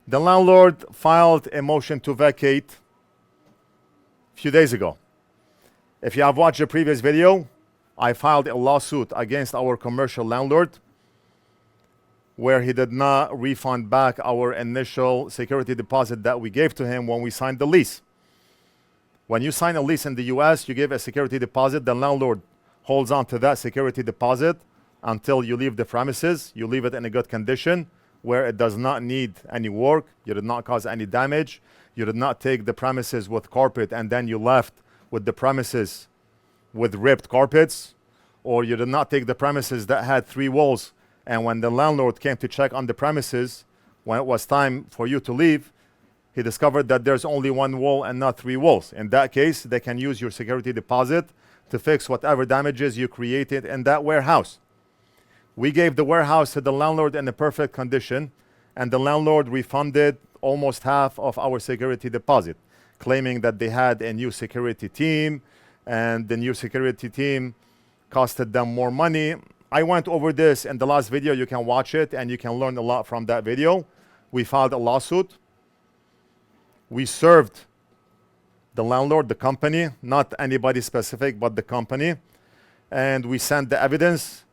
The landlord filed a motion to vacate a few days ago. If you have watched the previous video, I filed a lawsuit against our commercial landlord where he did not refund back our initial security deposit that we gave to him when we signed the lease. When you sign a lease in the US, you give a security deposit. The landlord holds on to that security deposit until you leave the premises. You leave it in a good condition where it does not need any work. You did not cause any damage. You did not take the premises with carpet and then you left with the premises with ripped carpets, or you did not take the premises that had 3 walls, and when the landlord came to check on the premises, when it was time for you to leave, he discovered that there's only 1 wall and not 3 walls. In that case, they can use your security deposit to fix whatever damages you created in that warehouse. We gave the warehouse to the landlord in a perfect condition, and the landlord refunded almost half of our security deposit, claiming that they had a new security team, and the new security team costed them more money. I went over this in the last video. You can watch it, and you can learn a lot from that video. We filed a lawsuit. We served the landlord, the company, not anybody specific, but the company. And we sent the evidence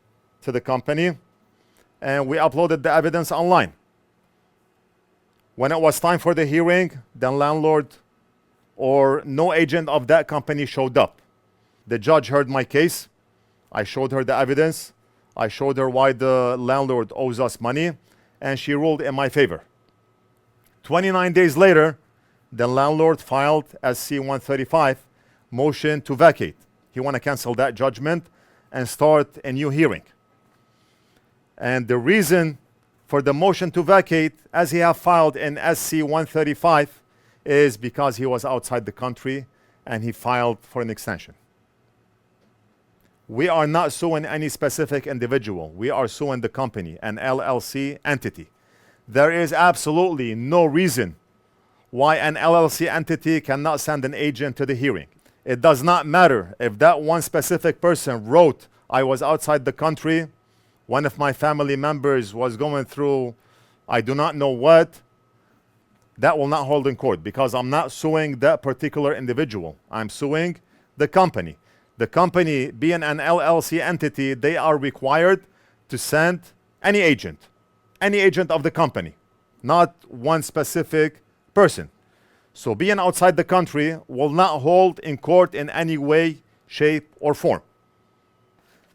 to the company, and we uploaded the evidence online. When it was time for the hearing, the landlord or no agent of that company showed up. The judge heard my case. I showed her the evidence. I showed her why the landlord owes us money, and she ruled in my favor. 29 days later, the landlord filed SC-135 motion to vacate. He want to cancel that judgment and start a new hearing. And the reason for the motion to vacate, as he have filed in SC-135, is because he was outside the country and he filed for an extension. We are not suing any specific individual. We are suing the company, an LLC entity. There is absolutely no reason why an LLC entity cannot send an agent to the hearing. It does not matter if that one specific person wrote, I was outside the country, one of my family members was going through, I do not know what. That will not hold in court because I'm not suing that particular individual. I'm suing the company. The company, being an LLC entity, they are required to send any agent of the company, not one specific person. So being outside the country will not hold in court in any way, shape, or form.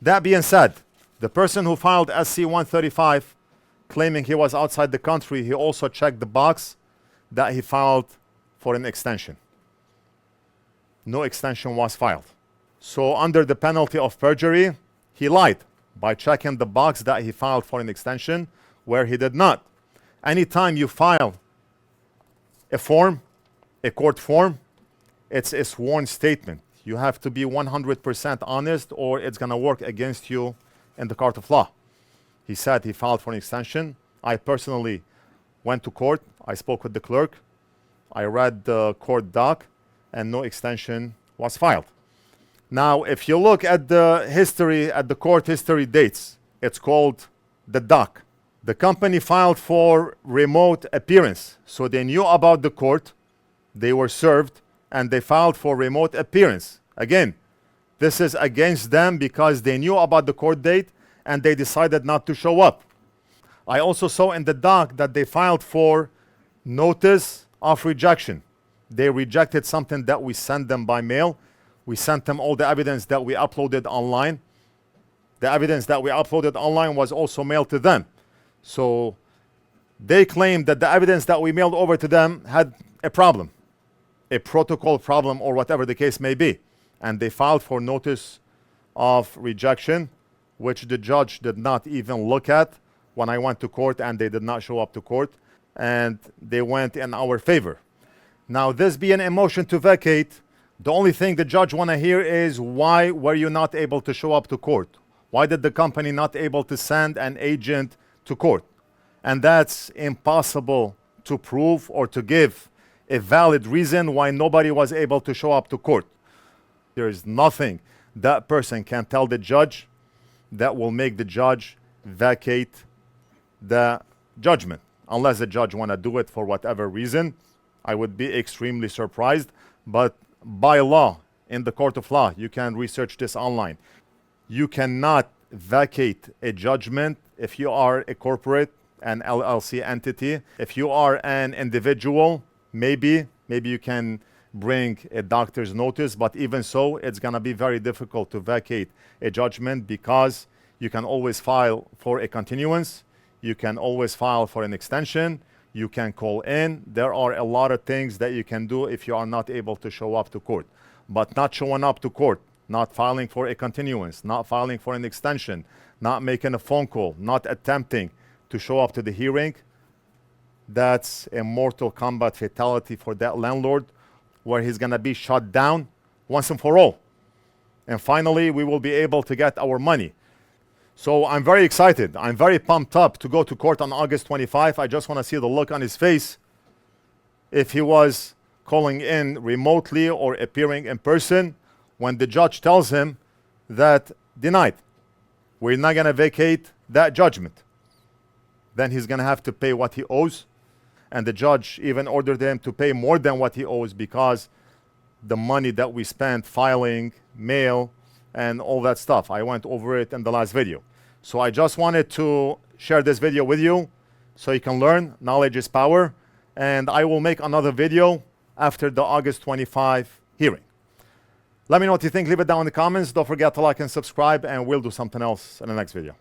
That being said, the person who filed SC-135 claiming he was outside the country, he also checked the box that he filed for an extension. No extension was filed. So under the penalty of perjury, he lied by checking the box that he filed for an extension where he did not. Anytime you file a form, a court form, it's a sworn statement. You have to be 100% honest or it's going to work against you in the court of law. He said he filed for an extension. I personally went to court. I spoke with the clerk. I read the court doc and no extension was filed. Now, if you look at the history, at the court history dates, it's called the doc. The company filed for remote appearance. So they knew about the court, they were served, and they filed for remote appearance. Again, this is against them because they knew about the court date and they decided not to show up. I also saw in the doc that they filed for notice of rejection. They rejected something that we sent them by mail. We sent them all the evidence that we uploaded online. The evidence that we uploaded online was also mailed to them. So they claimed that the evidence that we mailed over to them had a problem, a protocol problem or whatever the case may be. And they filed for notice of rejection, which the judge did not even look at when I went to court, and they did not show up to court, and they went in our favor. Now, this being a motion to vacate, the only thing the judge want to hear is, why were you not able to show up to court? Why did the company not able to send an agent to court? And that's impossible to prove or to give a valid reason why nobody was able to show up to court. There is nothing that person can tell the judge that will make the judge vacate the judgment. unless the judge want to do it for whatever reason. I would be extremely surprised. But by law, in the court of law, you can research this online. You cannot vacate a judgment if you are a corporate, an LLC entity. If you are an individual, maybe you can bring a doctor's notice, but even so, it's gonna be very difficult to vacate a judgment because you can always file for a continuance, you can always file for an extension, you can call in. There are a lot of things that you can do if you are not able to show up to court. But not showing up to court, not filing for a continuance, not filing for an extension, not making a phone call, not attempting to show up to the hearing, that's a mortal combat fatality for that landlord, where he's gonna be shut down once and for all. And finally, we will be able to get our money. So I'm very excited. I'm very pumped up to go to court on August 25. I just want to see the look on his face if he was calling in remotely or appearing in person when the judge tells him that denied. We're not going to vacate that judgment. Then he's going to have to pay what he owes. And the judge even ordered him to pay more than what he owes because the money that we spent filing, mail, and all that stuff. I went over it in the last video. So I just wanted to share this video with you so you can learn. Knowledge is power. And I will make another video after the August 25 hearing. Let me know what you think. Leave it down in the comments. Don't forget to like and subscribe, and we'll do something else in the next video.